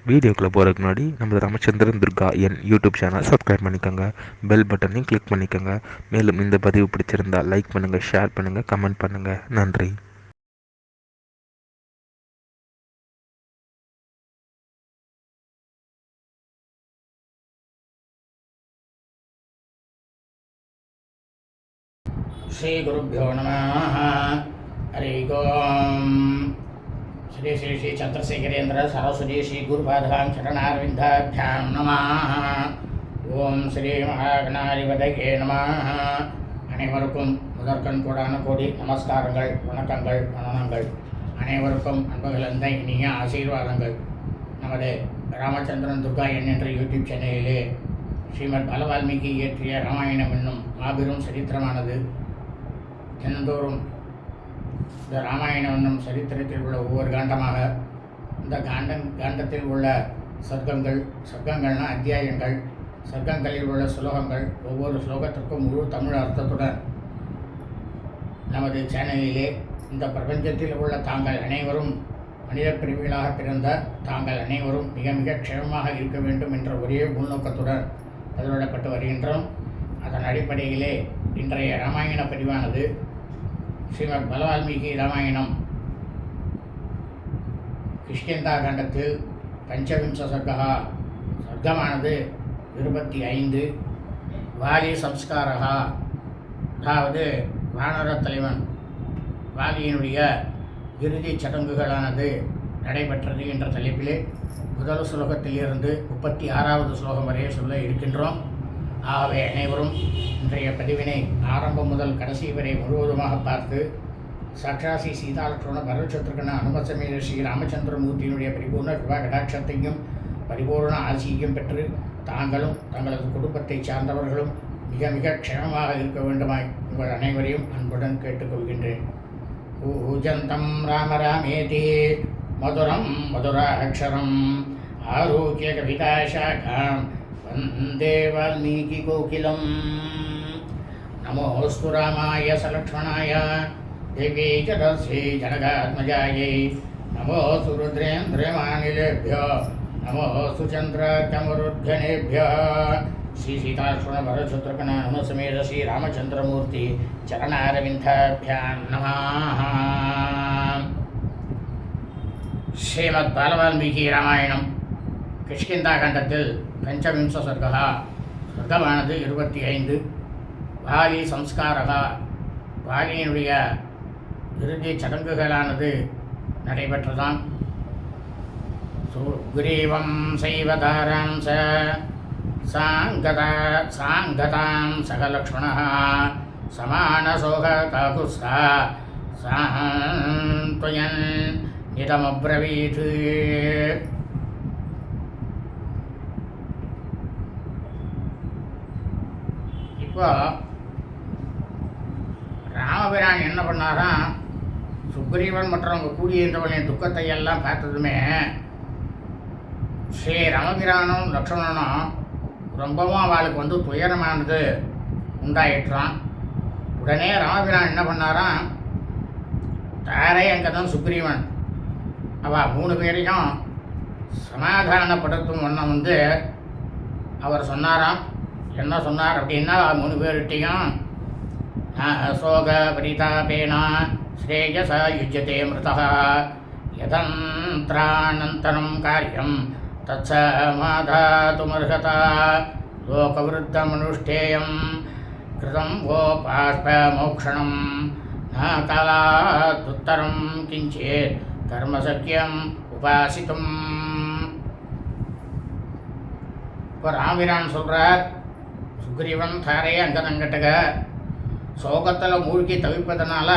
வீடியோக்குள்ளே போகிறதுக்கு முன்னாடி நம்ம ராமச்சந்திரன் துர்கா என் யூடியூப் சேனல் சப்ஸ்கிரைப் பண்ணிக்கோங்க, பெல் பட்டனையும் கிளிக் பண்ணிக்கோங்க. மேலும் இந்த பதிவு பிடிச்சிருந்தால் லைக் பண்ணுங்கள், ஷேர் பண்ணுங்கள், கமெண்ட் பண்ணுங்கள். நன்றி. ஸ்ரீ குருभ्यो நமः. ஹரி ஓம். ஸ்ரீ ஸ்ரீ ஸ்ரீ சந்திரசேகரேந்திர சரஸ்வதி ஸ்ரீ குருபாதாம் சரணாரவிந்தாபியாம் நமः. ஓம் ஸ்ரீ மகாகணாதிபதியே நமः. அனைவருக்கும் முதற்கண் கூடான கோடி நமஸ்காரங்கள், வணக்கங்கள், வணனங்கள். அனைவருக்கும் அன்புகளந்த இனிய ஆசீர்வாதங்கள். நமது ராமச்சந்திரன் துர்கா என்ற யூடியூப் சேனலிலே ஸ்ரீமத் பாலவால்மீகி இயற்றிய ராமாயணம் என்னும் மாபெரும் சரித்திரமானது தினந்தோறும் இந்த ராமாயணம் என்னும் சரித்திரத்தில் உள்ள ஒவ்வொரு காண்டமாக இந்த காண்டத்தில் உள்ள சர்க்கங்கள்னா அத்தியாயங்கள், சர்க்கங்களில் உள்ள ஸ்லோகங்கள், ஒவ்வொரு ஸ்லோகத்திற்கும் முழு தமிழ் அர்த்தத்துடன் நமது சேனலிலே இந்த பிரபஞ்சத்தில் உள்ள தாங்கள் அனைவரும் மனித பிரிவுகளாக பிறந்த தாங்கள் அனைவரும் மிக மிக க்ஷேமமாக இருக்க வேண்டும் என்ற ஒரே உள்நோக்கத்துடன் பதிவிடப்பட்டு வருகின்றோம். அதன் அடிப்படையிலே இன்றைய ராமாயண பதிவானது ஸ்ரீமத் பாலவால்மீகி ராமாயணம் கிஷ்கிந்தா காண்டத்தில் பஞ்சவிம்ச சர்க்கமானது 25 வாலி சம்ஸ்காரா, அதாவது வானர தலைவன் வாலியினுடைய இறுதி சடங்குகளானது நடைபெற்றது என்ற தலைப்பிலே முதல் ஸ்லோகத்திலிருந்து 36வது ஸ்லோகம் வரை சொல்ல இருக்கின்றோம். ஆகவே அனைவரும் இன்றைய பதிவினை ஆரம்பம் முதல் கடைசி வரை முழுவதுமாக பார்த்து சாட்சாசி சீதாலட்சுமண பரதசத்ருகன அனுமசமேத ஸ்ரீ ராமச்சந்திரமூர்த்தியினுடைய பரிபூர்ண கிருபா கடாட்சத்தையும் பரிபூர்ண ஆசியையும் பெற்று தாங்களும் தங்களது குடும்பத்தை சார்ந்தவர்களும் மிக மிக க்ஷேமமாக இருக்க வேண்டுமாய் உங்கள் அனைவரையும் அன்புடன் கேட்டுக்கொள்கின்றேன். பூஜந்தம் ராம ராமேதி மதுரம் மதுராட்சரம் ஆரோக்கிய கவிதாசாகாம் வந்தே வால்மீகி கோகிலம். நமோஸ்து ராமாய சலக்ஷ்மணாய தேவி ஜடஸ்ரீ ஜனகாத்மஜாயை. நமோஸ்து ருத்ரேந்திரமானிலேभ्यो நமோஸ்து சந்திரகமருத்கணேभ्यो. ஸ்ரீ சீதாலக்ஷ்மண பரதசத்ருகன அனுமசமேத ஸ்ரீ ராமச்சந்திரமூர்த்தி சரணாரவிந்தாபியாம் நமः. ஸ்ரீமத் பாலவால்மீகி ராமாயணம் கிஷ்கிந்தா கண்டத்தில் பஞ்சவிம்ச சர்க்கமானது 25. வாலி சம்ஸ்காரா, வாலியினுடைய இறுதி சடங்குகளானது நடைபெற்றதாம். சுக்ரீவம் சைவதாராம் சாங்கதாம் சகலக்ஷ்மண சமானசோக காகுஸ்தா சாந்த்வயன் நிதமப்ரவீத். இப்போ ராமபிரான் என்ன பண்ணாராம், சுக்ரீவன் மற்றவங்க கூடியிருந்தவனின் துக்கத்தை எல்லாம் பார்த்ததுமே ஸ்ரீ ராமபிரானும் லக்ஷ்மணனும் ரொம்பவும் அவளுக்கு துயரமானது உண்டாயிட்டான். உடனே ராமபிரான் என்ன பண்ணாராம், தாரே அங்கே தான் சுக்ரீவன் அவள் 3 பேரையும் சமாதானப்படுத்தும் வண்ணம் அவர் சொன்னாராம். என்ன சொன்னார் அப்படின்னா, 3 பேர்கிட்டையும் சோக பரிதாபேனா ஸ்ரேயசா யுஜ்யதே மிருதா யதந்திரானந்தரம் காரியம் தச்ச மாதாதுமர்ஹதா லோகவிருத்தமனுஷ்டேயம் கிருதம் ஓ பாஷ்பமோக்ஷணம் ந காலாத்துத்தரம் கிஞ்சித் கர்மசக்கியம் உபாசித்தும். இப்போ ராமபிரான் சொல்கிறார், சுக்ரீவன் தாரையே அங்கதங்கட்டுக சோகத்தில் மூழ்கி தவிப்பதனால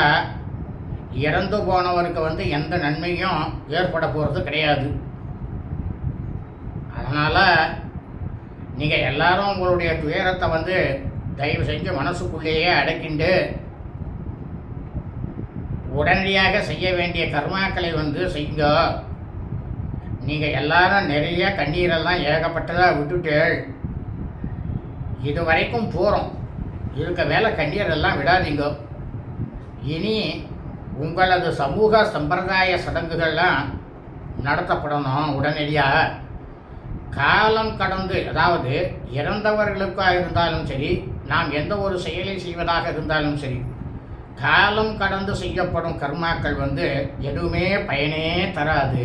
இறந்து போனவருக்கு எந்த நன்மையும் ஏற்பட போகிறது கிடையாது. அதனால் நீங்கள் எல்லாரும் உங்களுடைய துயரத்தை தயவு செஞ்சு மனசுக்குள்ளேயே அடக்கிண்டு உடனடியாக செய்ய வேண்டிய கர்மாக்களை செய்யுங்க. நீங்கள் எல்லாரும் நிறைய கண்ணீரெல்லாம் ஏகப்பட்டதாக விட்டுட்டேள். இது வரைக்கும் போகிறோம், இருக்க வேலை கண்ணீரெல்லாம் விடாதீங்க. இனி உங்களது சமூக சம்பிரதாய சடங்குகள்லாம் நடத்தப்படணும் உடனடியாக. காலம் கடந்து, அதாவது இறந்தவர்களுக்காக இருந்தாலும் சரி, நாம் எந்த ஒரு செயலை செய்வதாக இருந்தாலும் சரி, காலம் கடந்து செய்யப்படும் கர்மாக்கள் எதுவுமே பயனே தராது.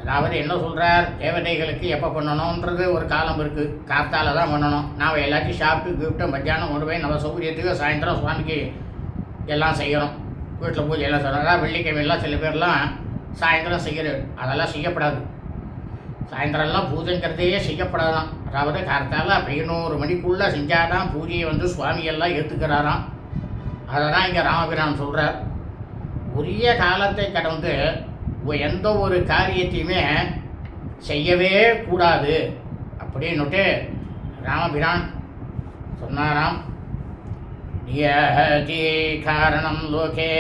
அதாவது என்ன சொல்கிறார், தேவதைகளுக்கு எப்போ பண்ணணுன்றது ஒரு காலம் இருக்குது. காத்தால தான் பண்ணணும். நாம் எல்லாத்தையும் சாப்பிட்டு கிஃப்ட்டு மத்தியானம் கொண்டு போய் நம்ம சௌகரியத்துக்கு சாயந்தரம் சுவாமிக்கு எல்லாம் செய்கிறோம். வீட்டில் பூஜை எல்லாம் செய்கிறோம். அதாவது வெள்ளிக்கிழமையெல்லாம் சில பேர்லாம் சாயந்தரம் செய்கிறது. அதெல்லாம் செய்யப்படாது. சாயந்தரம்லாம் பூஜைங்கிறதே செய்யப்படாதான். அதாவது காத்தால 11 மணிக்குள்ளே செஞ்சால் தான் பூஜையை சுவாமியெல்லாம் ஏற்றுக்கிறாராம். அதை தான் இங்கே ராமபிரான் சொல்கிறார். உரிய காலத்தை கடந்து எந்த ஒரு காரியத்தையுமே செய்யவே கூடாது அப்படின்னுட்டு ராமபிரான் சொன்னாராம். நியதி காரணம் லோகே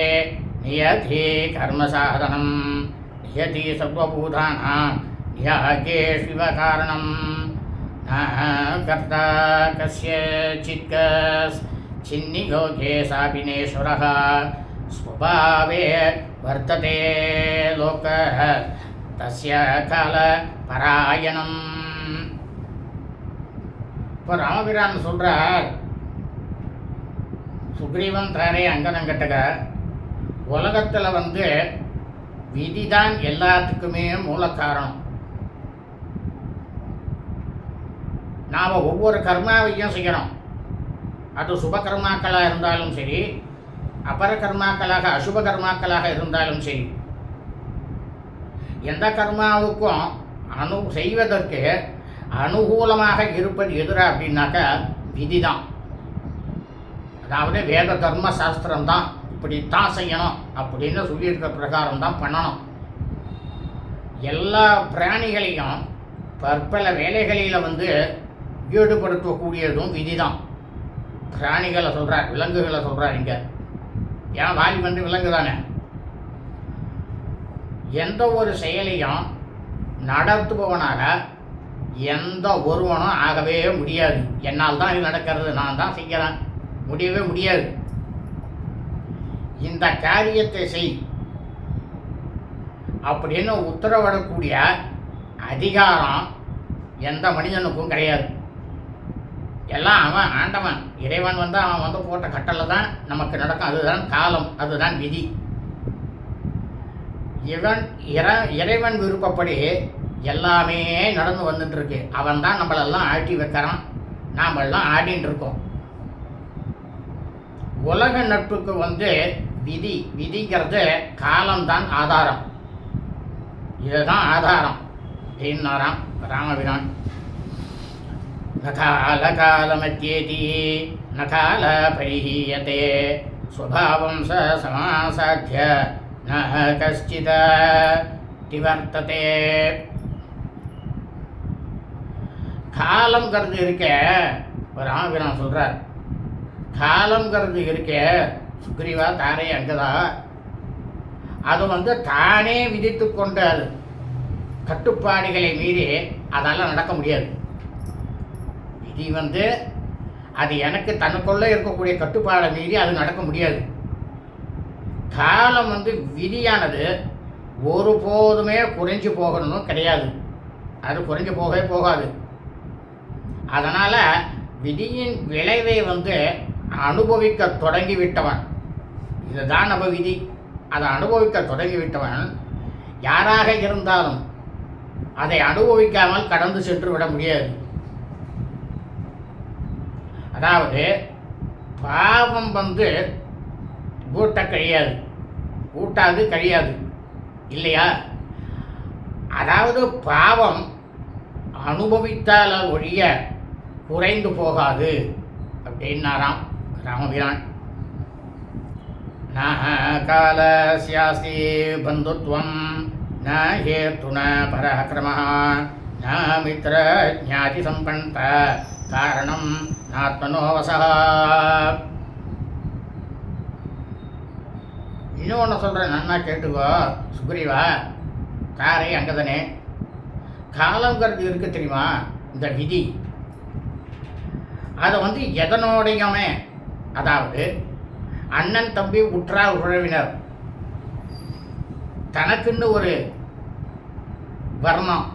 நியதி கர்மசாதனம் நியதி சர்வபூதானாம் நியாகே சிவ காரணம் கர்த்தா கஸ்யசித் சின்னியோகே சாபினேஸ்வரः ஸ்வபாவே வர்த்ததே லோகः தஸ்ய கால பராயணம். இப்போ ராமபிரான் சொல்கிறார், சுக்ரீவன் தாரே அங்கனங்கட்டக, உலகத்தில் விதிதான் எல்லாத்துக்குமே மூல காரணம். நாம் ஒவ்வொரு கர்மாவையும் செய்யணும். அது சுப கர்மாக்களாக இருந்தாலும் சரி, அபர கர்மாக்களாக அசுப கர்மாக்களாக இருந்தாலும் சரி, எந்த கர்மாவுக்கும் செய்வதற்கு அனுகூலமாக இருப்பது எதிராக அப்படின்னாக்கா விதி தான். அதாவது வேத தர்ம சாஸ்திரம் தான் இப்படித்தான் செய்யணும் அப்படின்னு சொல்லியிருக்கிற பிரகாரம் தான் பண்ணணும். எல்லா பிராணிகளையும் பற்பல வேலைகளில் ஈடுபடுத்தக்கூடியதும் விதி தான். பிராணிகளை சொல்கிறார், விலங்குகளை சொல்கிறார். இங்கே ஏன் வாலி விலங்கு தானே. எந்த ஒரு செயலையும் நடத்துபவனாக எந்த ஒருவனும் ஆகவே முடியாது. என்னால் தான் இது நடக்கிறது, நான் தான் செய்கிறேன், முடியவே முடியாது. இந்த காரியத்தை செய் அப்படின்னு உத்தரவிடக்கூடிய அதிகாரம் எந்த மனிதனுக்கும் கிடையாது. எல்லாம் அவன் ஆண்டவன் இறைவன் அவன் போட்ட கட்டளை தான் நமக்கு நடக்கும். அதுதான் காலம், அதுதான் விதி. இறைவன் விருப்பப்படி எல்லாமே நடந்து வந்துட்டு இருக்கு. அவன் தான் நம்மளெல்லாம் ஆட்டி வைக்கிறான், நாம் எல்லாம் ஆடின்னு இருக்கோம். உலக நட்புக்கு விதிங்கிறது காலம்தான் ஆதாரம். இதுதான் ஆதாரம் அப்படின்னாராம் ராமபிரான். நகாலகாலமத்யேதி நகால பரிஹீயதே ஸ்வபாவம் சமாசாத்ய ந கஷ்டித திவர்த்ததே. காலம்ங்கிறது இருக்க ராமபிரான் சொல்கிறார். காலம்ங்கிறது இருக்க சுக்ரீவா தாரே அங்கதான். அது தானே விதித்து கொண்ட கட்டுப்பாடுகளை மீறி அதெல்லாம் நடக்க முடியாது. விதி அது எனக்கு தனக்குள்ளே இருக்கக்கூடிய கட்டுப்பாடை மீறி அது நடக்க முடியாது. காலம் விதியானது ஒருபோதுமே குறைஞ்சு போகணும்னு கிடையாது. அது குறைஞ்சு போகவே போகாது. அதனால் விதியின் விளைவை அனுபவிக்க தொடங்கிவிட்டவன், இதுதான் நம்ம விதி, அதை அனுபவிக்க தொடங்கிவிட்டவன் யாராக இருந்தாலும் அதை அனுபவிக்காமல் கடந்து சென்று விட முடியாது. அதாவது பாவம் ஊட்ட கழியாது, ஊட்டாது கழியாது இல்லையா? அதாவது பாவம் அனுபவித்தால ஒழிய குறைந்து போகாது அப்படின்னாராம் ராமபிரான். ந காலஸ்யாஸ்தி பந்துத்வம் ந ஹேத்துன பராக்கிரமः ந மித்ர ஞாதி சம்பந்த காரணம் நாத்மனோவசः. இன்னொன்று சொல்கிறேன், நன்னா கேட்டுக்கோ சுக்ரீவா தாரை அங்கதானே. காலங்கிறது இருக்கு தெரியுமா, இந்த விதி அதை எதனோடையுமே, அதாவது அண்ணன் தம்பி உற்றார் உறவினர் தனக்குன்னு ஒரு வர்ணம்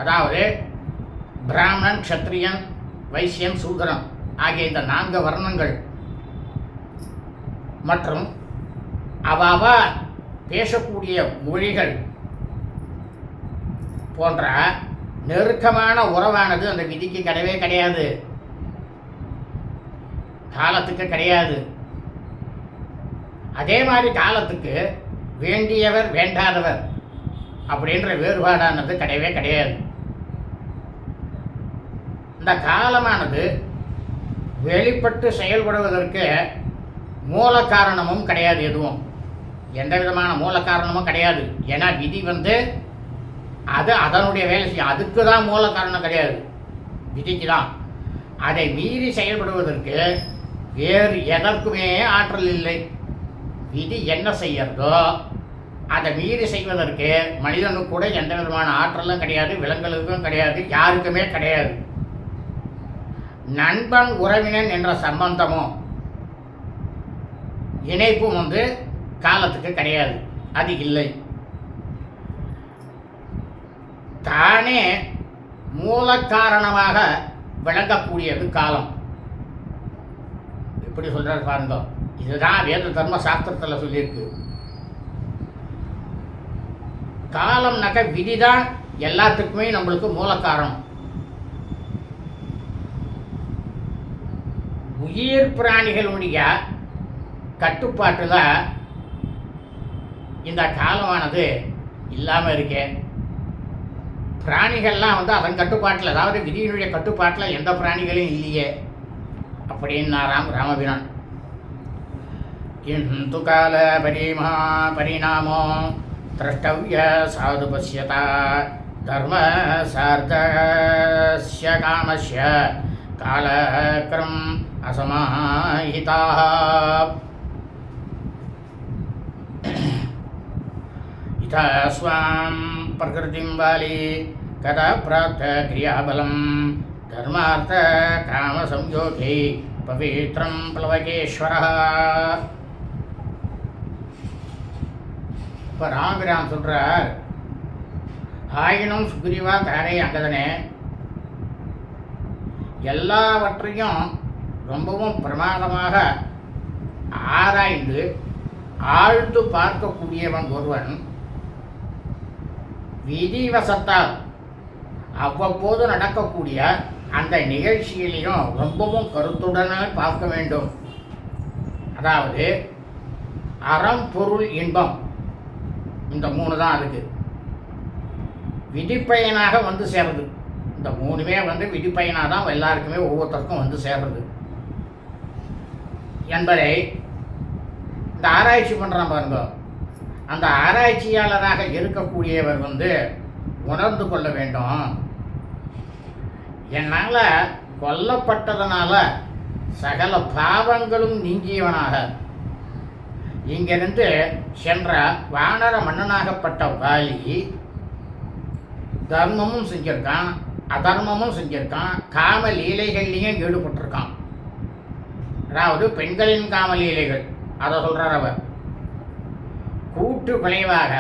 அதாவது பிராமணன், க்ஷத்ரியன், வைசியன், சூத்ரன் ஆகிய இந்த 4 வர்ணங்கள் மற்றும் அவ பேசக்கூடிய மொழிகள் போன்ற நெருக்கமான உறவானது அந்த விதிக்கு கிடையவே கிடையாது, காலத்துக்கு கிடையாது. அதே மாதிரி காலத்துக்கு வேண்டியவர் வேண்டாதவர் அப்படின்ற வேறுபாடானது கிடையவே கிடையாது. இந்த காலமானது வெளிப்பட்டு செயல்படுவதற்கு மூல காரணமும் கிடையாது, எதுவும் எந்த விதமான மூல காரணமும் கிடையாது. ஏன்னா விதி அது அதனுடைய வேலை செய்யும், அதுக்கு தான் மூல காரணம் கிடையாது, விதிக்கு தான். அதை மீறி செயல்படுவதற்கு வேறு எதற்குமே ஆற்றல் இல்லை. விதி என்ன செய்யறதோ அதை மீறி செய்வதற்கு மனிதனுக்கு கூட எந்த விதமான ஆற்றலும் கிடையாது, விலங்குகளுக்கும் கிடையாது, யாருக்குமே கிடையாது. நண்பன் உறவினன் என்ற சம்பந்தமும் இணைப்பும் காலத்துக்கு கிடையாது, அது இல்லை. தானே மூல காரணமாக விளங்கக்கூடியது காலம். எப்படி சொல்றாரு பாருங்க, இதுதான் வேத தர்ம சாஸ்திரத்தில் சொல்லியிருக்கு. காலம்னாக்க விதிதான் எல்லாத்துக்குமே நம்மளுக்கு மூல காரணம். உயிர் பிராணிகளுடைய கட்டுப்பாட்டில் இந்த காலமானது இல்லாமல் இருக்கே. பிராணிகள்லாம் அதன் கட்டுப்பாட்டில், அதாவது விதியினுடைய கட்டுப்பாட்டில் எந்த பிராணிகளும் இல்லையே அப்படின்னாராம் ராமபிரான். இந்து கால பரிணாமோ திரஷ்டவ்ய சாது பசியதா தர்ம சார்தஸ்ய காமஸ்ய காலக்ரம் அசமாஹிதாः. இத ஸ்வாம் பிரகிருதிம் வாலி கதா பிராப்த கிரியாபலம் தர்மார்த்த காம சம்யோகி பவித்ரம் பிளவகேஸ்வரः. இப்போ ராமபிரான் சொல்கிறார், ஆயினும் சுக்ரீவா தாரே அங்கதனே, எல்லாவற்றையும் ரொம்பவும் பிரமாதமாக ஆராய்ந்து ஆழ்ந்து பார்க்கக்கூடியவன் ஒருவன் விதிவசத்தால் அவ்வப்போது நடக்கக்கூடிய அந்த நிகழ்ச்சியிலையும் ரொம்பவும் கருத்துடனே பார்க்க வேண்டும். அதாவது அறம், பொருள், இன்பம், இந்த 3 தான் அதுக்கு விதிப்பயனாக சேர்றது. இந்த 3மே விதிப்பயனாக தான் எல்லாருக்குமே ஒவ்வொருத்தருக்கும் சேர்றது என்பதை இந்த ஆராய்ச்சி பண்ணுறான் பாருங்க. அந்த ஆராய்ச்சியாளராக இருக்கக்கூடியவர் உணர்ந்து கொள்ள வேண்டும். என்னால் கொல்லப்பட்டதனால சகல பாவங்களும் நீங்கியவனாக இங்கிருந்து சென்ற வானர மன்னனாகப்பட்ட வாலி தர்மமும் செஞ்சிருக்கான், அதர்மமும் செஞ்சிருக்கான், காம லீலைகள்லையும் ஈடுபட்டிருக்கான். அதாவது பெண்களின் காம லீலைகள், அதை சொல்கிறார் அவர். கூட்டு விளைவாக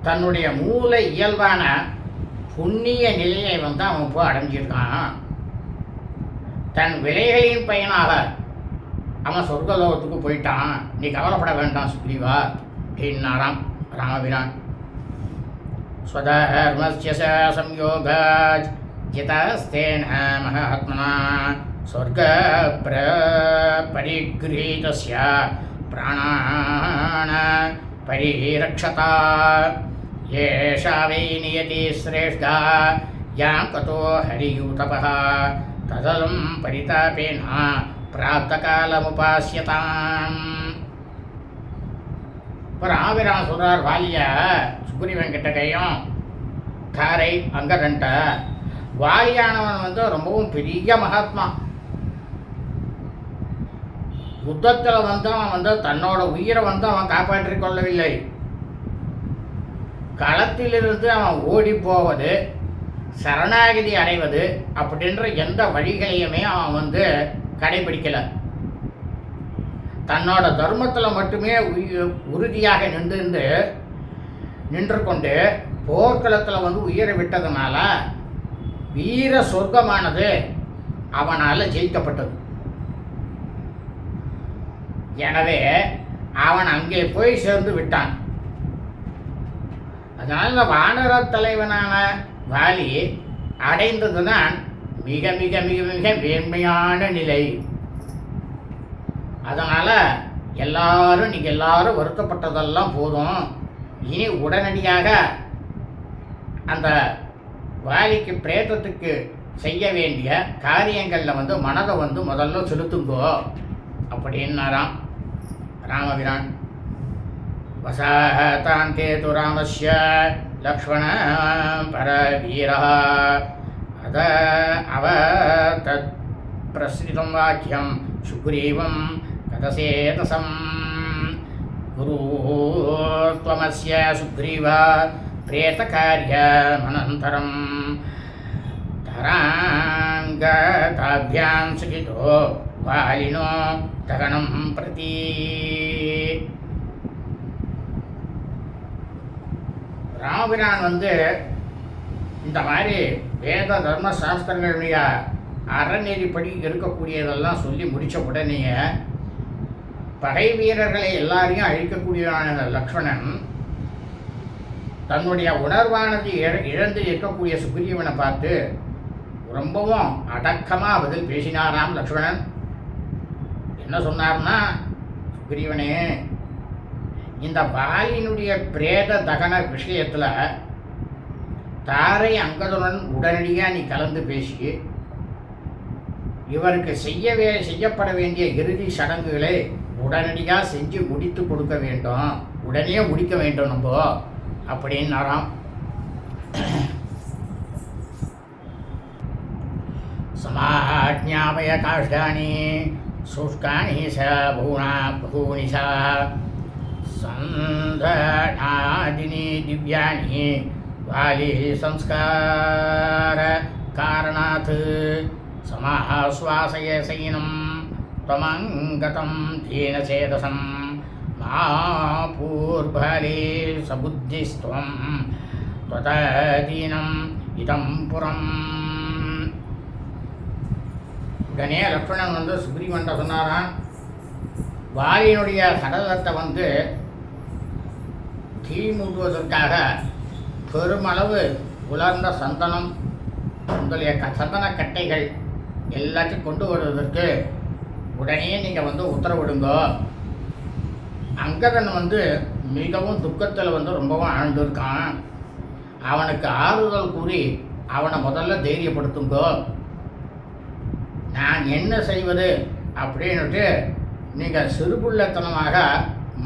தன்னுடைய மூல இயல்பான புண்ணிய நிலையை அவன் போய் அடைஞ்சிருக்கான். தன் விலைகளின் பயனாக அவன் சொர்க்கலோகத்துக்கு போயிட்டான். நீ கவலைப்பட வேண்டாம் சுக்ரீவா அப்படின்னாராம் ராமபிரான். ஸ்வதர்மஸ்ய சம்யோகாத் ஜிதஸ்தேன மகாத்மனா சொர்க்க பரிகிரஹீதஸ்ய பிராணான பரிரக்ஷதா ஏஷா வை நியதி ஸ்ரேஷ்டா யாம் கதோ ஹரியூதபः ததலம் பரிதாபேன பிராப்த காலமுபாஸ்யதாம். இப்போ ராமபிரான் சொல்கிறார் வாலிய சுக்ரீவன் கிட்டக்கையும் தாரை அங்கதன்ட்ட. வாலியானவன் ரொம்பவும் பெரிய மகாத்மா. யுத்தத்தில் அவன் தன்னோட உயிரை அவன் காப்பாற்றிக் கொள்ளவில்லை. களத்திலிருந்து அவன் ஓடி போவது, சரணாகதி அடைவது அப்படின்ற எந்த வழிகளையுமே அவன் கடைபிடிக்கலை. தன்னோட தர்மத்தில் மட்டுமே உறுதியாக நின்று கொண்டு போர்க்களத்தில் வந்து உயிரை விட்டதுனால வீர சொர்க்கமானது அவனால் ஜெயிக்கப்பட்டது. எனவே அவன் அங்கே போய் சேர்ந்து விட்டான். அதனால் இந்த வானர தலைவனான வாலி அடைந்ததுதான் மிக மிக மிக மிக வேண்மையான நிலை. அதனால் நீங்கள் எல்லாரும் வருத்தப்பட்டதெல்லாம் போதும். இனி உடனடியாக அந்த வாலிக்கு பிரேதத்துக்கு செய்ய வேண்டிய காரியங்களில் வந்து மனதை வந்து முதல்ல செலுத்துங்கோ அப்படின்னாராம் ராமபிரான். வசாதாந்தே து ராமஸ்ய லக்ஷ்மண பரவீரः அத அவ தத் பிரசிதம் வாக்கியம் சுக்ரீவம் கதசேதசம் குருத்வமஸ்ய சுக்ரீவ பிரேதகார்யமனந்தரம் தராங்கதாபியாம் சுகிதோ வாலினோ தகனம் பிரதி. ராமபிரான் வந்து இந்த மாதிரி வேத தர்ம சாஸ்திரங்களுடைய அறநெறிப்படி இருக்கக்கூடியதெல்லாம் சொல்லி முடித்த உடனேயே பகை வீரர்களை எல்லாரையும் அழிக்கக்கூடியவனான லக்ஷ்மணன் தன்னுடைய உணர்வானது இழந்து இருக்கக்கூடிய சுக்ரீவனை பார்த்து ரொம்பவும் அடக்கமாக பதில் பேசினாராம் லக்ஷ்மணன். என்ன சொன்னார்னா, சுக்ரீவனே, இந்த வாலினுடைய பிரேத தகன விஷயத்தில் தாரை அங்கதுடன் உடனடியாக நீ கலந்து பேசி இவருக்கு செய்யப்பட வேண்டிய இறுதி சடங்குகளை உடனடியாக செஞ்சு முடித்து கொடுக்க வேண்டும், உடனே முடிக்க வேண்டும் நம்ம அப்படின்னாராம். சமாஜ்ஞாபய காஷ்டானி சுஷ்கானி ச பூனி ச சந்தனாதினி திவ்யானி வாலி சம்ஸ்கார காரணாத் சமாஸ்வாசய சைனம் त्वमङ्गतं दीनचेतसं मा पूर्वले सबुद्धिस्त्वं त्वतदीनम् இதம் புறம். உடனே லக்ஷ்மணன் வந்து சுக்ரீவன்ட்ட சொன்னாரான், வாலியினுடைய சடலத்தை வந்து தீ மூட்டுவதற்காக பெருமளவு உலர்ந்த சந்தனம் உங்களுடைய சந்தன கட்டைகள் எல்லாத்தையும் கொண்டு வருவதற்கு உடனே நீங்கள் வந்து உத்தரவிடுங்கோ. அங்கதன் வந்து மிகவும் துக்கத்தில் வந்து ரொம்பவும் ஆழ்ந்திருக்கான். அவனுக்கு ஆறுதல் கூறி அவனை முதல்ல தைரியப்படுத்துங்கோ. நான் என்ன செய்வது அப்படின்னுட்டு நீங்கள் சிறுபுள்ளத்தனமாக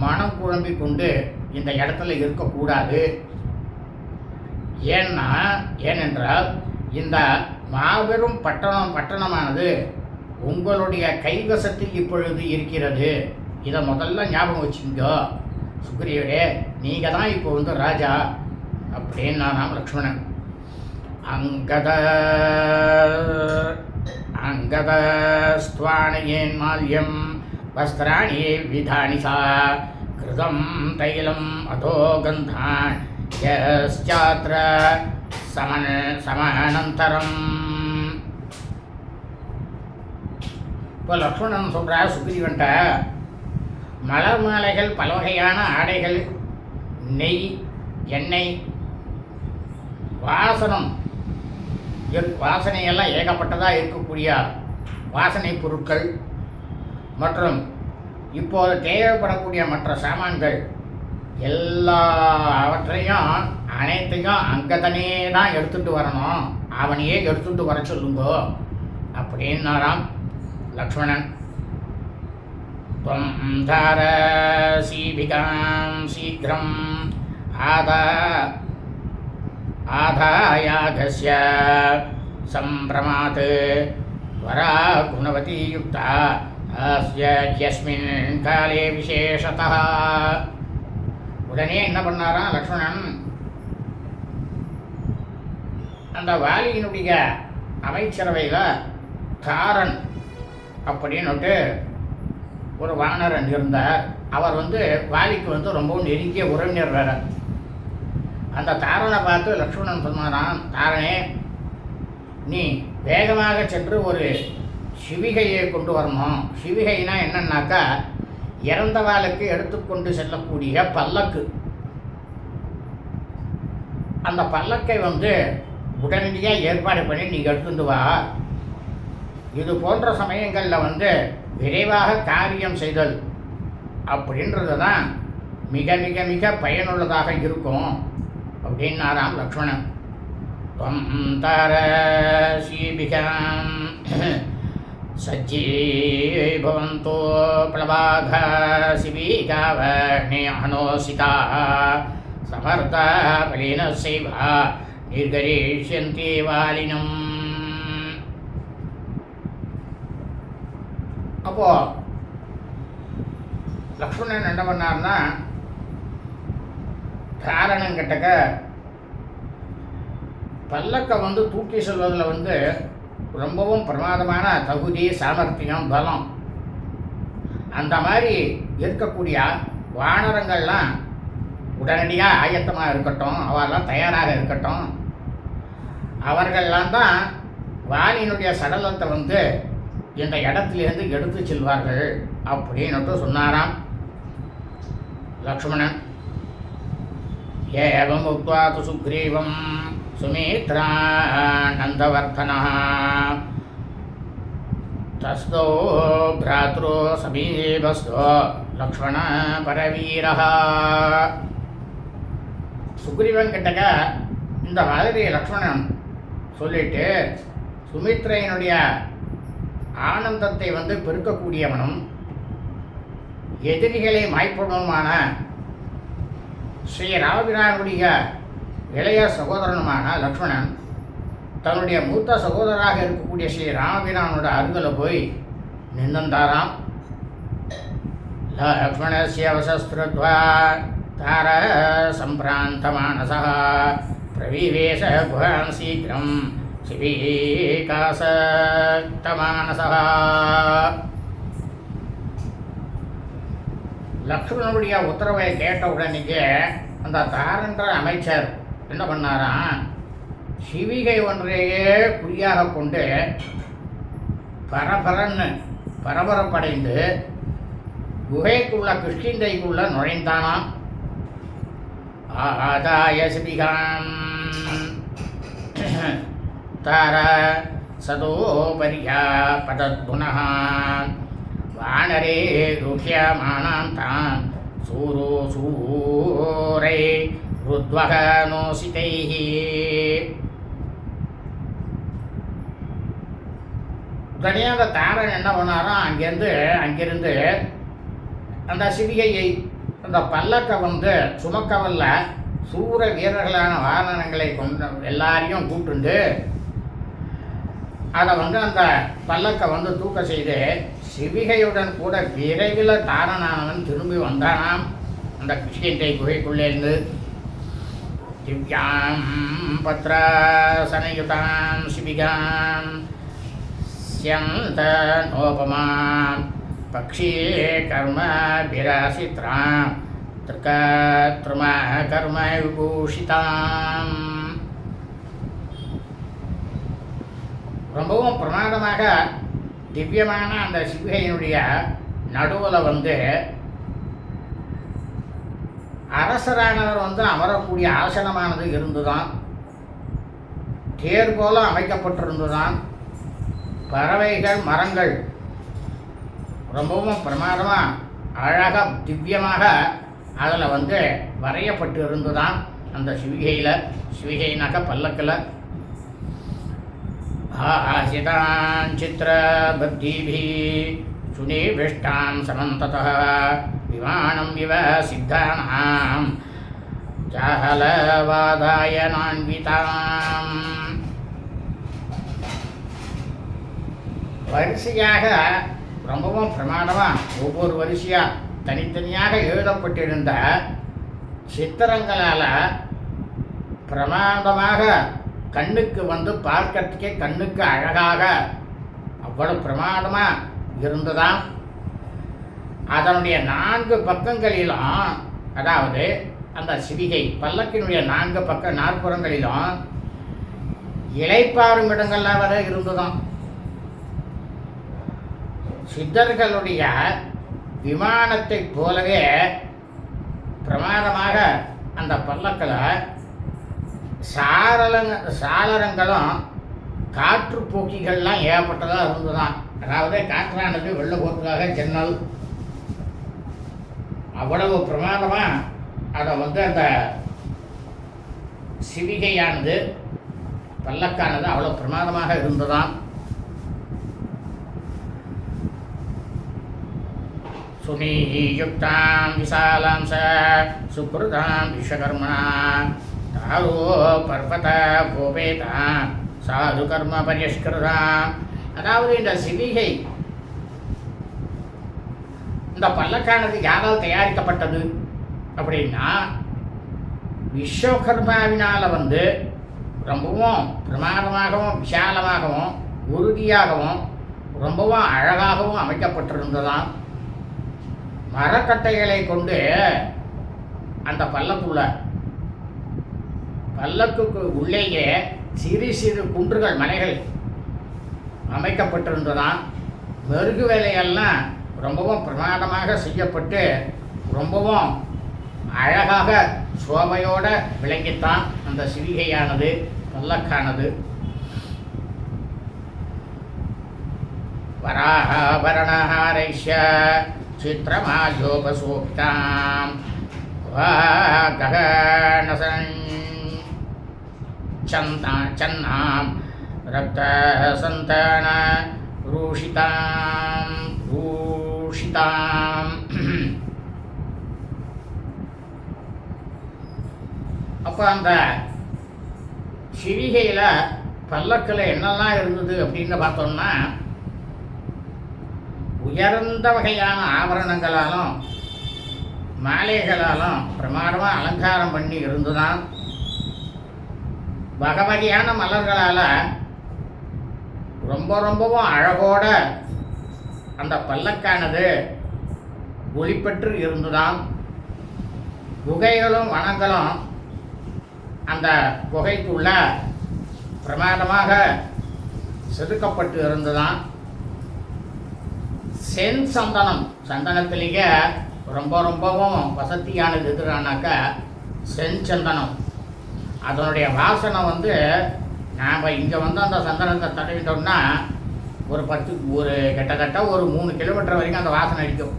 மனம் குழம்பி கொண்டு இந்த இடத்துல இருக்கக்கூடாது. ஏனென்றால் இந்த மாபெரும் பட்டணமானது உங்களுடைய கைவசத்தில் இப்பொழுது இருக்கிறது. இதை முதல்ல ஞாபகம் வச்சுக்கோ சுக்ரீவரே, நீங்கள் தான் இப்போ வந்து ராஜா அப்படின்னா நாம் லக்ஷ்மணன். அங்கதஸ்துவானயேன் மால்யம் வஸ்திராணி விதானி சா கிருதம் தைலம் அதோ கந்தான் யஸ்சாத்ர சமனந்தரம். இப்போ லக்ஷ்மணன் சொல்கிறா சுக்ரீவன்ட்ட, மலர் மாலைகள், பல வகையான ஆடைகள், நெய், எண்ணெய், வாசனையெல்லாம் ஏகப்பட்டதாக இருக்கக்கூடிய வாசனை பொருட்கள் மற்றும் இப்போது தேவைப்படக்கூடிய மற்ற சாமான்கள் எல்லாவற்றையும் அனைத்தையும் அங்கதனே தான் எடுத்துகிட்டு வரணும், அவனையே எடுத்துகிட்டு வர சொல்லுங்கோ அப்படின்னாராம் லக்ஷ்மணன். त्वं धारसीभिकां शीघ्रम् आधायागस्य सम्भ्रमात् वरा गुणवती युक्ता अस्य यस्मिन् काले विशेषतः. உடனே என்ன பண்ணாராம் லக்ஷ்மணன், அந்த வாலியினுடைய அமைச்சரவையில் தாரன் அப்படின்னுட்டு ஒரு வானரன் இருந்தார். அவர் வந்து வாலிக்கு வந்து ரொம்பவும் நெருங்கிய உறவினர் வேறு. அந்த தாரனை பார்த்து லக்ஷ்மணன் சொன்னாராம், தாரனே, நீ வேகமாக சென்று ஒரு சிவிகையை கொண்டு வரணும். சிவிகைனா என்னன்னாக்கா, இறந்தவாளுக்கு எடுத்துக்கொண்டு செல்லக்கூடிய பல்லக்கு. அந்த பல்லக்கை உடனடியாக ஏற்பாடு பண்ணி நீ எடுத்துட்டு வா. இது போன்ற சமயங்களில் விரைவாக காரியம் செய்தல் அப்படின்றது தான் மிக மிக மிக பயனுள்ளதாக இருக்கும் அப்படின்னாராம் லக்ஷ்மணன். त्वं तारसीभिकां सज्जीभवन्तो प्लवाघासिविकावने अनोसिताः समर्था बलिनस्यैव निर्गरिष्यन्ति वालिनम्. அப்போ லக்ஷ்மணன் என்ன பண்ணார்னா, தாரணங்கிட்டக்க பல்லக்க தூக்கி செல்வதில் ரொம்பவும் பிரமாதமான தகுதி, சாமர்த்தியம், பலம் அந்த மாதிரி இருக்கக்கூடிய வானரங்கள்லாம் உடனடியாக ஆயத்தமாக இருக்கட்டும், அவெல்லாம் தயாராக இருக்கட்டும். அவர்கள்லாம் தான் வாலினுடைய சடலத்தை இந்த இடத்திலிருந்து எடுத்து செல்வார்கள் அப்படின்னு சொன்னாராம் லக்ஷ்மணன். ஏவம் உக்த்வா து சுக்ரீவம் சுமித்ரா நந்தவர்தனः தஸ்தோ பிராத்ரோ சமீபஸ்தோ லக்ஷ்மண பரவீரः. சுக்ரீவன் கிட்டக்க இந்த மாதிரி லக்ஷ்மணன் சொல்லிட்டு, சுமித்ரையினுடைய ஆனந்தத்தை பெருக்கக்கூடியவனும் எதிரிகளை மாய்ப்பவனுமான ஸ்ரீ ராமபிரானுடைய இளைய சகோதரனுமான லக்ஷ்மணன் தன்னுடைய மூத்த சகோதரராக இருக்கக்கூடிய ஸ்ரீ ராமபிரானோட அருகில் போய் நின்றாராம். லக்ஷ்மணஸ்ய வசஸ்திருத்வா தார சம்பிராந்தமானசः பிரவிவேஷ குஹாம் சீக்கிரம் சிவீகாசக்தமானசः. லக்ஷ்மணனுடைய உத்தரவை கேட்ட உடனேயே அந்த தாரன்ற அமைச்சர் என்ன பண்ணாராம், சிவிகை ஒன்றையே குறியாக கொண்டு பரபரப்படைந்து குகைக்குள்ள கிருஷ்ணந்தைக்குள்ள நுழைந்தானாம். ஆதாய சிபிகாம் தார சதோபரியா பதத்புனः வானரே ருஹ்யமானாம் தாம் சூரோ சூரை ருத்வஹ நோசிதைஹ. உடனே அந்த தாரன் என்ன பண்ணாரோ, அங்கிருந்து அந்த சிவிகையை அந்த பல்லக்கை சுமக்கவல்ல சூர வீரர்களான வாகனங்களை கொண்டு எல்லாரையும் கூப்பிட்டு அதை அந்த பல்லக்கை தூக்க செய்து சிவிகையுடன் கூட விரைவில் தாரனானவன் திரும்பி வந்தானாம் அந்த கிருஷ்ணந்தை குகைக்குள்ளேருந்து. திவ்யாம் பத்ராசனயுதாம் சிவிகாம் ஸ்யந்த நோபமாம் பக்ஷி கர்ம விராசித்ராம் திரும கர்ம விபூஷிதாம். ரொம்பவும் பிரமாதமாக திவ்யமான அந்த சிவிகையினுடைய நடுவில் அரசரானவர் அமரக்கூடிய ஆசனமானது இருந்துதான், தேர் போல அமைக்கப்பட்டிருந்துதான். பறவைகள், மரங்கள் ரொம்பவும் பிரமாதமாக அழகாக திவ்யமாக அதில் வரையப்பட்டு இருந்துதான் அந்த சிவிகைனாக்க பல்லக்கில். ஆசிதான் சித்திரபத்திபிः சுனிபிஷ்டாம் சமந்ததः விமானம் இவ சித்தானாம் ஜாஹலவாதாயனான்விதாம். வரிசையாக ரொம்பவும் பிரமாதமாக ஒவ்வொரு வரிசையாக தனித்தனியாக எழுதப்பட்டிருந்த சித்திரங்களால் பிரமாதமாக கண்ணுக்கு பார்க்கறதுக்கே கண்ணுக்கு அழகாக அவ்வளவு பிரமாதமாக இருந்ததாம். அதனுடைய 4 பக்கங்களிலும், அதாவது அந்த சிவிகை பல்லக்கினுடைய 4 நாற்புறங்களிலும் இலைப்பாறும் இடங்கள்லாம் வரை இருந்துதான். சித்தர்களுடைய விமானத்தை போலவே பிரமாதமாக அந்த பல்லக்கில் சாளரங்களும் காற்று போக்கிகள்லாம் ஏகப்பட்டதாக இருந்துதான். அதாவது காற்றானது வெள்ள போக்குக்காக ஜன்னல் அவ்வளவு பிரமாதமாக அதை அந்த சிவிகையானது பல்லக்கானது அவ்வளோ பிரமாதமாக இருந்ததாம். சுனீயுக்தாம் விசாலாம் சுக்ருதாம் விஸ்வகர்மணா தாரோ பர்வத கோபேதாம் சாது கர்ம பரிஷ்கிருதாம். அதாவது இந்த சிவிகை இந்த பல்லக்கானது யாரால் தயாரிக்கப்பட்டது அப்படின்னா விஸ்வகர்மாவினால் ரொம்பவும் பிரமாதமாகவும் விசாலமாகவும் உறுதியாகவும் ரொம்பவும் அழகாகவும் அமைக்கப்பட்டிருந்ததாம். மரக்கட்டைகளை கொண்டு அந்த பல்லக்குக்கு உள்ளேயே சிறு சிறு குன்றுகள் மலைகள் அமைக்கப்பட்டிருந்ததாம். மெருகு வேலையெல்லாம் ரொம்பவும் பிரமாதமாக செய்யப்பட்டு ரொம்பவும் அழகாக சோபையோடு விளங்கித்தான் அந்த சிவிகையானது பல்லக்கானது. வராஹாபரணஹாரைஷ்ய சித்ரமாஜோபசோக்தாம் சன்னாம் ரக்தசந்தான ரூஷிதாம். அப்போ அந்த சிவிகையில் பல்லக்கில் என்னெல்லாம் இருந்தது அப்படின்னு பார்த்தோம்னா உயர்ந்த வகையான ஆபரணங்களாலும் மாலைகளாலும் பிரமாதமாக அலங்காரம் பண்ணி இருந்துதான். வகையான மலர்களால் ரொம்பவும் அழகோட அந்த பல்லக்கானது ஒளிப்பெற்று இருந்துதான். குகைகளும் வனங்களும் அந்த குகைக்குள்ள பிரமாதமாக செதுக்கப்பட்டு இருந்துதான். சந்தனத்திலேயே ரொம்பவும் வசதியானது எதுனாக்கா செஞ்சந்தனம். அதனுடைய வாசனை நாம் இங்கே அந்த சந்தனத்தை தடவிட்டோம்னா கிட்டத்தட்ட ஒரு 3 கிலோமீட்டர் வரைக்கும் அந்த வாசனை அடிக்கும்.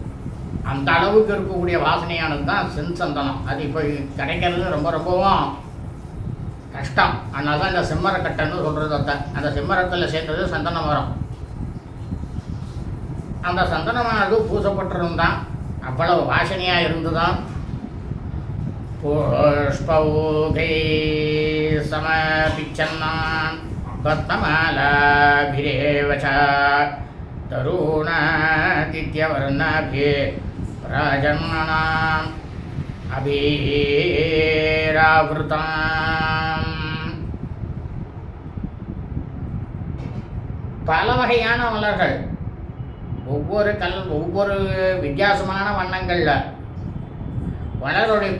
அந்த அளவுக்கு இருக்கக்கூடிய வாசனையானது தான் செஞ்சந்தனம். அது இப்போ கிடைக்கிறது ரொம்பவும் கஷ்டம். அதனால தான் இந்த செம்மரக்கட்டைன்னு சொல்கிறது. அந்த செம்மரத்தில் சேர்ந்தது சந்தன மரம். அந்த சந்தனமானது பூசப்பட்டிருந்தான். அவ்வளவு வாசனையாக இருந்துதான். புஷ்பௌகை சமபிச்சன்னான் பத்மமாலாபிரேவச தருணாதித்யவர்ணாபி ராஜன்மனாம் அபீராவிருதாம். பல வகையான மலர்கள் ஒவ்வொரு வித்தியாசமான வண்ணங்களில் மலருடைய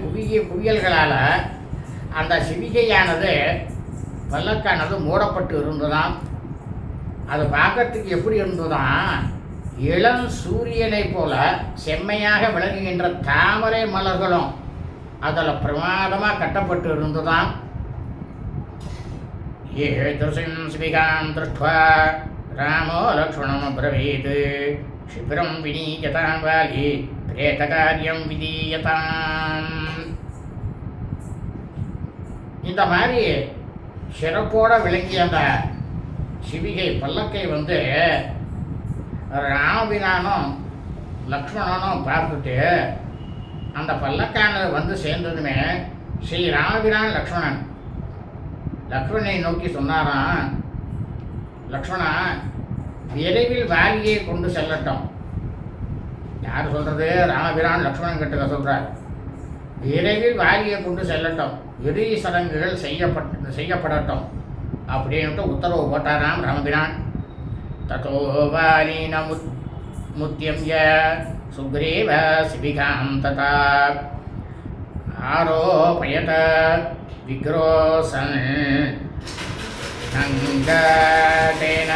குவியல்களால் அந்த சிவிகையானது பல்லக்கானது மூடப்பட்டு இருந்ததாம். அது பார்க்கறதுக்கு எப்படி இருந்ததுதான் இளம் சூரியனை போல செம்மையாக விளங்குகின்ற தாமரை மலர்களும் அதில் பிரமாதமாக கட்டப்பட்டு இருந்ததாம். ஏதர்சிம் சிவிகாம் திருஷ்ட்வா ராமோ லக்ஷ்மணம் அப்ரவீத் க்ஷிப்ரம் வினீயதாம் வாலி பிரேதகாரியம் விதீயதாம். இந்த மாதிரி சிறப்போட விளங்கிய அந்த சிவிகை பல்லக்கை ராமபிரானும் லக்ஷ்மணனும் பார்த்துட்டு அந்த பல்லக்கானது சேர்ந்ததுமே ஸ்ரீ ராமபிரான் லக்ஷ்மணனை நோக்கி சொன்னாராம், லக்ஷ்மணா விரைவில் வாலியை கொண்டு செல்லட்டும். யார் சொல்கிறது? ராமபிரான் லக்ஷ்மணன் கிட்ட சொல்கிறார். விரைவில் வாலியை கொண்டு செல்லட்டும், இறுதி சடங்குகள் செய்யப்படட்டும் அப்படின்ட்டு உத்தரவு போட்டாராம் ராமபிரான். ததோ வாலீன முத்தியம்ய சுக்ரீவ சிபிகாம் ததா ஆரோபயத விக்ரோசன் நங்கடேன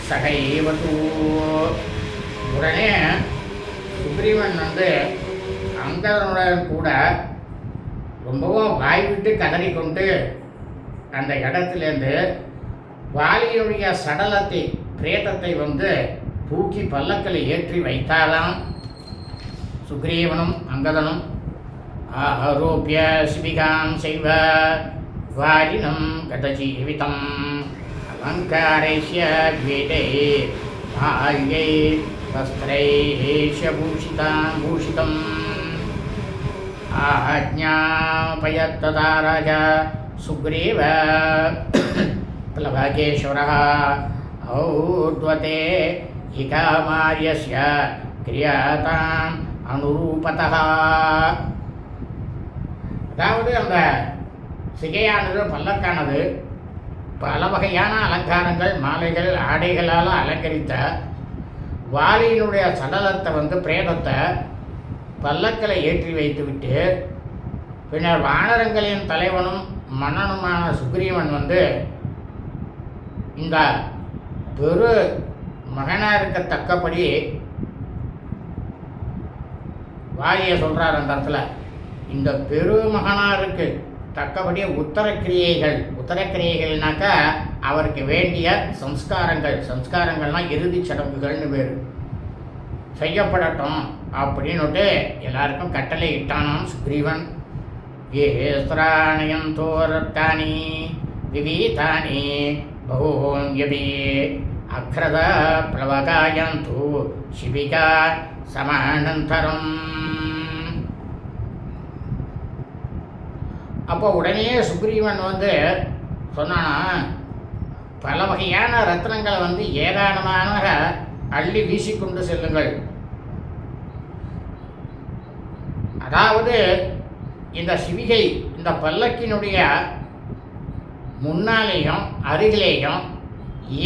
சகைவது. உடனே சுக்ரீவன் அங்கதனுடன் கூட ரொம்பவும் வாய்விட்டு கதறிக்கொண்டு அந்த இடத்துலேருந்து வாலியுடைய சடலத்தை பிரேதத்தை தூக்கி பல்லக்கில் ஏற்றி வைத்தாலாம். சுக்ரீவனும் அங்கதனும் ஆரோப்பிய சிபிகாம் செய்வ வாலினம் கதஜீவிதம் அலங்காரைஷ்ய வேதை மாயை வஸ்திரைஷ பூஷிதம் ஆஜ்ஞாபயத்ததா ராஜா சுக்ரீவ प्लवकेश्वरः औद्वते हिकामार्यस्य क्रियाताम् अनुरूपतः. அதாவது அந்த சிகையானது பல்லக்கானது பல வகையான அலங்காரங்கள் மாலைகள் ஆடைகளால் அலங்கரித்த வாலியினுடைய சடலத்தை பிரேதத்தை பல்லக்கில் ஏற்றி வைத்துவிட்டு பின்னர் வானரங்களின் தலைவனும் மன்னனுமான சுக்ரீவன் இந்த பெரு மகனாக இருக்கத்தக்கபடி வாலியை சொல்கிறார். அந்த இடத்துல இந்த பெரு மகனாக இருக்கு தக்கபடி உத்தரக்கிரியைகள்னாக்கா அவருக்கு வேண்டிய சம்ஸ்காரங்கள்னால் இறுதி சடங்குகள்னு பேர் செய்யப்படட்டும் அப்படின்னுட்டு எல்லாருக்கும் கட்டளை இட்டானாம் சுக்ரீவன். ஏஸ்திராணயம் தோரத்தானி விவீதானி பகூன்யபி அக்ரத பிளவகாயந்து சிபிகா சமானந்தரம். அப்போ உடனே சுக்ரீவன் சொன்னானா, பல வகையான ரத்னங்களை ஏராளமாக அள்ளி வீசிக்கொண்டு செல்லுங்கள். அதாவது இந்த சிவிகை இந்த பல்லக்கினுடைய முன்னாலேயும் அருகிலேயும்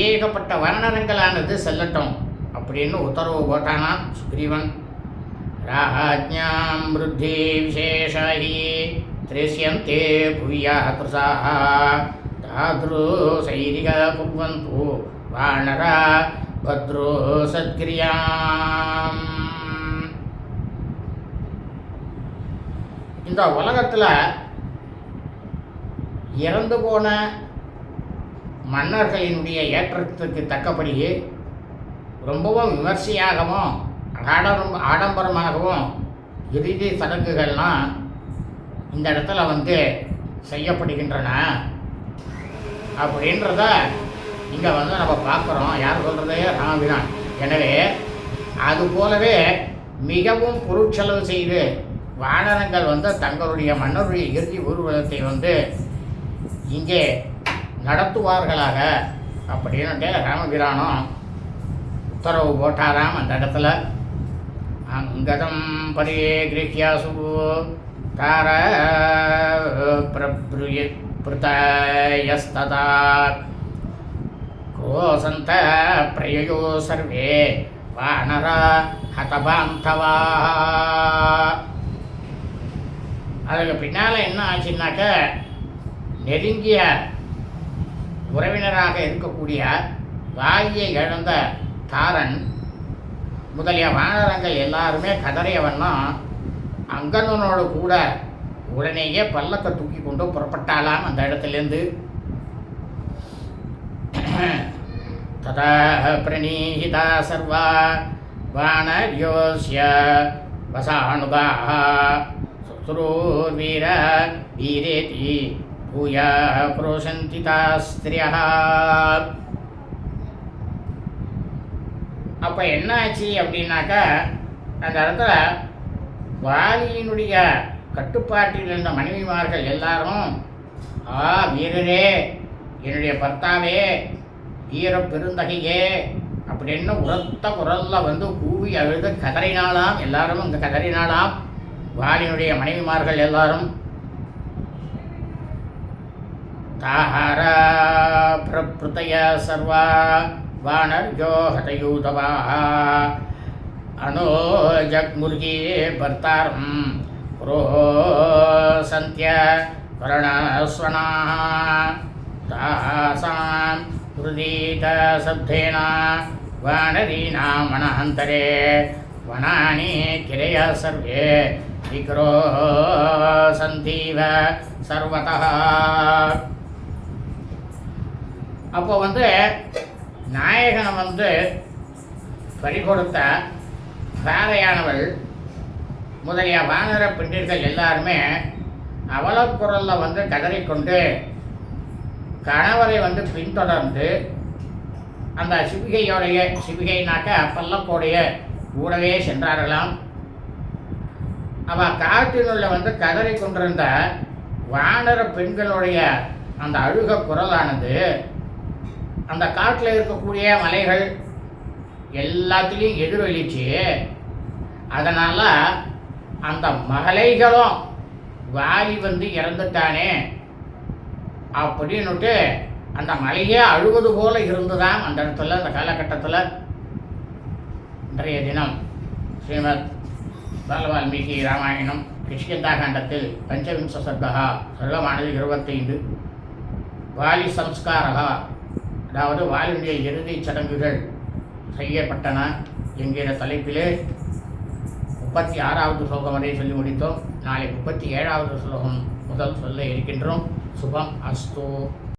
ஏகப்பட்ட வர்ணனங்களானது செல்லட்டும் அப்படின்னு உத்தரவு போட்டானா சுக்ரீவன். ராஜ்ஞாம் விருத்தி விசேஷாயி திரேஷ்யந்தே புவியா கிருசாः தாத்ருசைரிக குர்வந்து வானரா பத்ரோ சத்கிரியாம். இந்த உலகத்தில் இறந்து போன மன்னர்களினுடைய ஏற்றத்துக்கு தக்கபடி ரொம்பவும் விமர்சையாகவும் ஆடம்பரமாகவும் இறுதி சடங்குகள்லாம் இந்த இடத்துல செய்யப்படுகின்றன அப்படின்றத இங்கே நம்ம பார்க்குறோம். யார் சொல்கிறதே ராமபிரான். எனவே அது போலவே மிகவும் பொருட்செலவு செய்து வானரங்கள் தங்களுடைய மன்னருடைய இறுதி ஊர்வலத்தை இங்கே நடத்துவார்களாக அப்படின்னுட்டு ராமபிரானும் உத்தரவு போட்டாராம். அந்த இடத்துல அங்கதம் பரிகிருஹ்யாசு தார பிரயஸ்ததா கோசந்த பிரயோ சர்வே வானரா ஹதபாந்தவா. அதுக்கு பின்னால் என்ன ஆச்சுன்னாக்க, நெருங்கிய உறவினராக இருக்கக்கூடிய வாலியை இழந்த தாரன் முதலிய வானரங்கள் எல்லாருமே கதறியவன்னா அங்கதனோடு கூட உடனேயே பல்லக்க தூக்கி கொண்டு புறப்பட்டாலாம் அந்த இடத்துலேருந்து. ததா பிரணீஹிதா சர்வா வானர்யோஸ்ய வசானுகாः சுத்ரோர்வீர வீரேதி பூயா புரோஷந்தி தாஸ்திரியः. அப்போ என்ன ஆச்சு அப்படின்னாக்கா, அந்த இடத்துல வாலியினுடைய கட்டுப்பாட்டில் இருந்த மனைவிமார்கள் எல்லாரும், வீரரே, என்னுடைய பர்த்தாவே, வீர பெருந்தகையே அப்படின்னு உரத்த குரல்ல கூவி அழுது கதறினாலாம். எல்லாரும் அங்கே கதறினாலாம் வாலியினுடைய மனைவிமார்கள் எல்லாரும். தாஹாரா பிரப்ருதய சர்வா வானர்யோ ஹதயூதவாः அனோ ஜக்முர்கி பர்த்தாரம் புரோசந்திய வருணஸ்வனாः தாசாம் ஹ்ருதீத சப்தேன வானதீனாம் வனாந்தரே வனானி கிரய சர்வே விக்ரோசந்தீவ சர்வதः. அப்போ நாயகனை பறிகொடுத்த பாதையானவள் முதலிய வானர பெண்டிர்கள் எல்லாருமே அவலக்குரலில் கதறிக்கொண்டு கணவரை பின்தொடர்ந்து அந்த சிவிகைனாக்க பல்லக்கோடைய கூடவே சென்றார்களாம். அவள் காட்டினுள்ள கதறி கொண்டிருந்த வானர பெண்களுடைய அந்த அழுக குரலானது அந்த காட்டில் இருக்கக்கூடிய மலைகள் எல்லாத்துலேயும் எதிரொலிச்சு, அதனால் அந்த மகளைகளும் வாலி இறந்துட்டானே அப்படின்னுட்டு அந்த மலையே அழுவது போல இருந்துதான் அந்த இடத்துல அந்த காலகட்டத்தில். இன்றைய தினம் ஸ்ரீமத் பாலவால்மீகி ராமாயணம் கிஷ்கிந்தா காண்டத்தில் பஞ்சவிம்ச சர்க்கா சர்க்கமானது 25. வாலி சம்ஸ்காரகா, அதாவது வாலினுடைய இறுதிச் சடங்குகள் செய்யப்பட்டன என்கிற தலைப்பிலே 36வது ஸ்லோகம் வரை சொல்லி முடித்தோம். நாளை 37வது ஸ்லோகம் முதல் சொல்ல இருக்கின்றோம். சுபம் அஸ்து.